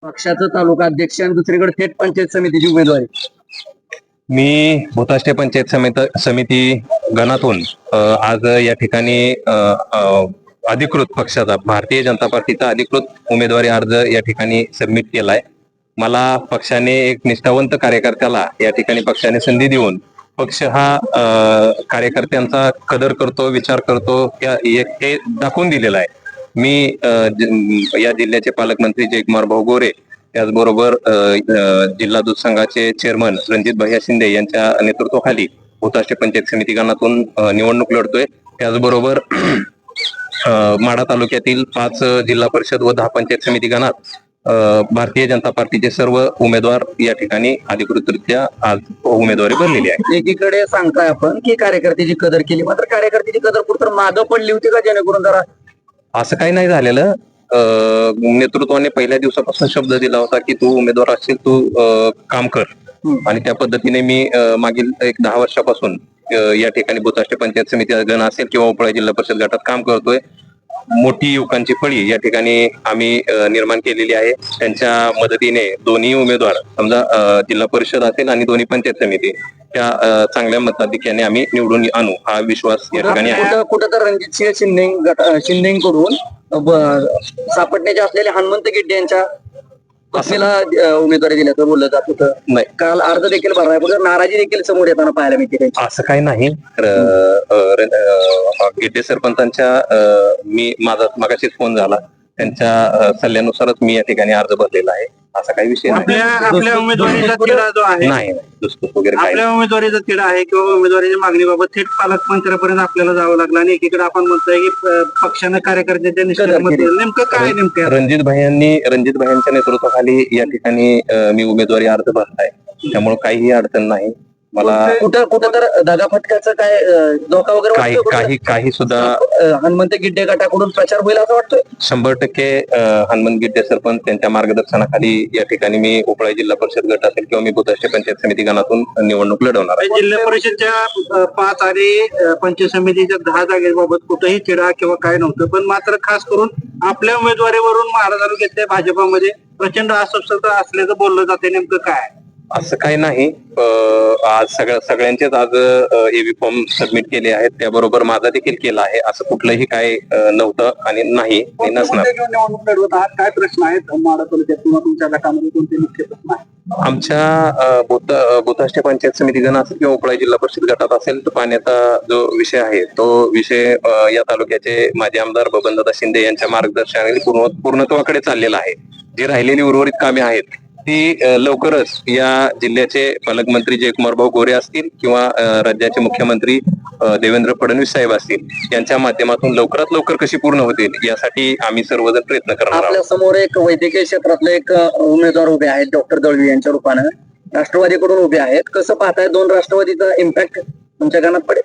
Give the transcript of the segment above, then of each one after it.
पक्षाचं तालुका अध्यक्ष आणि दुसरीकडे थेट पंचायत समितीची उमेदवारी. मी भूताष्टे पंचायत समिती गणातून आज या ठिकाणी अधिकृत पक्षाचा भारतीय जनता पार्टीचा अधिकृत उमेदवारी अर्ज या ठिकाणी सबमिट केलाय. मला पक्षाने एक निष्ठावंत कार्यकर्त्याला या ठिकाणी पक्षाने संधी देऊन पक्ष हा कार्यकर्त्यांचा कदर करतो, विचार करतो हे दाखवून दिलेला आहे. मी या जिल्ह्याचे पालकमंत्री जयकुमार भाऊ गोरे, त्याचबरोबर जिल्हा दूध संघाचे चेअरमन रणजित भैया शिंदे यांच्या नेतृत्वाखाली भूताष्टे पंचायत समिती गणातून निवडणूक लढतोय. त्याचबरोबर माढा तालुक्यातील 5 जिल्हा परिषद व 10 पंचायत समिती गणात भारतीय जनता पार्टीचे सर्व उमेदवार या ठिकाणी अधिकृतरित्या आज उमेदवारी भरलेली आहे. एकीकडे सांगताय आपण की कार्यकर्त्याची कदर केली, मात्र कार्यकर्त्याची कदर कुठं मागं पडली होती का, जेणेकरून जरा असं काही नाही झालेलं. नेतृत्वाने पहिल्या दिवसापासून शब्द दिला होता की तू उमेदवार असशील, तू काम कर, आणि त्या पद्धतीने मी मागील एक 10 वर्षापासून या ठिकाणी भूताष्टे पंचायत समिती गण असेल किंवा उपळा जिल्हा परिषद गटात काम करतोय. मोठी युवकांची फळी या ठिकाणी आम्ही निर्माण केलेली आहे. त्यांच्या मदतीने दोन्ही उमेदवार, समजा जिल्हा परिषद असेल आणि दोन्ही पंचायत समिती, त्या चांगल्या मताधिक्याने आम्ही निवडून आणू हा विश्वास या ठिकाणी आहे. कुठं तर रणजितसिंह शिंदेकडून सापडण्याचे असलेले हनुमंत गिड्डे यांच्या पक्षाला उमेदवारी दिल्याचं बोललं जात होतं. नाही, काल अर्ज देखील भरला, नाराजी देखील समोर येताना पाहायला मिळते. असं काही नाही. गिड्डे सरपंचांच्या माझा मगाशीच फोन झाला, त्यांच्या सल्ल्यानुसारच मी या ठिकाणी अर्ज भरलेला आहे. असा काही विषय नाही. आपल्या उमेदवारीचा तिढा जो आहे, नाही दुसपूस वगैरे काही आपल्या उमेदवारीचा तिढा आहे किंवा उमेदवारीच्या मागणीबाबत थेट पालकमंत्र्यापर्यंत आपल्याला जावं लागलं, आणि एकीकडे आपण म्हणतोय की पक्षानं कार्यकर्त्यांच्या निष्ठेमध्ये नेमकं काय रणजित भाईंच्या नेतृत्वाखाली या ठिकाणी मी उमेदवारी अर्ज भरलाय, त्यामुळे काहीही अडचण नाही. मला कुठं तर दगाफटक्याचं काय धोका वगैरे काही सुद्धा हनुमंत गिड्डे गटाकडून प्रचार होईल असं वाटतोय? 100% हनुमंत गिड्डे सरपंच त्यांच्या मार्गदर्शनाखाली या ठिकाणी मी उपळा जिल्हा परिषद गट असेल किंवा मी भूताष्टे पंचायत समिती गणातून निवडणूक लढवणार आहे. जिल्हा परिषदच्या 5 आणि पंचायत समितीच्या 10 जागेबाबत कुठेही तिढा किंवा काय नव्हतं, पण मात्र खास करून आपल्या उमेदवारीवरून माढा तालुक्यातल्या भाजपामध्ये प्रचंड अस्वस्थता असल्याचं बोललं जाते. नेमकं काय? असं काही नाही. आज सगळ्यांचेच आज एव्ही फॉर्म सबमिट केले आहेत, त्याबरोबर माझा देखील केला आहे. असं कुठलंही काय नव्हतं आणि नाही नसणार. निवडणूक लढवत आहात, काय प्रश्न आहेत माढा तालुक्यात किंवा तुमच्या गटामध्ये, कोणते मुख्य प्रश्न आहेत? आमच्या भूताष्टे पंचायत समिती गण असेल किंवा उपळा जिल्हा परिषद गटात असेल तर पाण्याचा जो विषय आहे तो विषय या तालुक्याचे माजी आमदार बबनदादा शिंदे यांच्या मार्गदर्शनाने पूर्णत्वाकडे चाललेला आहे. जी राहिलेली उर्वरित कामे आहेत ती लवकरच या जिल्ह्याचे पालकमंत्री जयकुमार भाऊ गोरे असतील किंवा राज्याचे मुख्यमंत्री देवेंद्र फडणवीस साहेब असतील यांच्या माध्यमातून लवकरात लवकर कशी पूर्ण होतील यासाठी आम्ही सर्वजण प्रयत्न करणार आहोत. आपल्या समोर एक वैद्यकीय क्षेत्रातले एक उमेदवार उभे आहेत, डॉक्टर दळवी यांच्या रूपानं राष्ट्रवादीकडून उभे आहेत. कसं पाहताय, 2 राष्ट्रवादीचा इम्पॅक्ट तुमच्या गणात पडेल?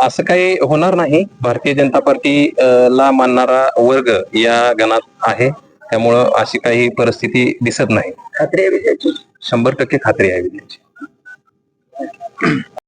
असं काही होणार नाही. भारतीय जनता पार्टी ला मानणारा वर्ग या गणात आहे, त्यामुळं अशी काही परिस्थिती दिसत नाही. खात्री आहे विजयाची? 100% खात्री आहे विजयाची.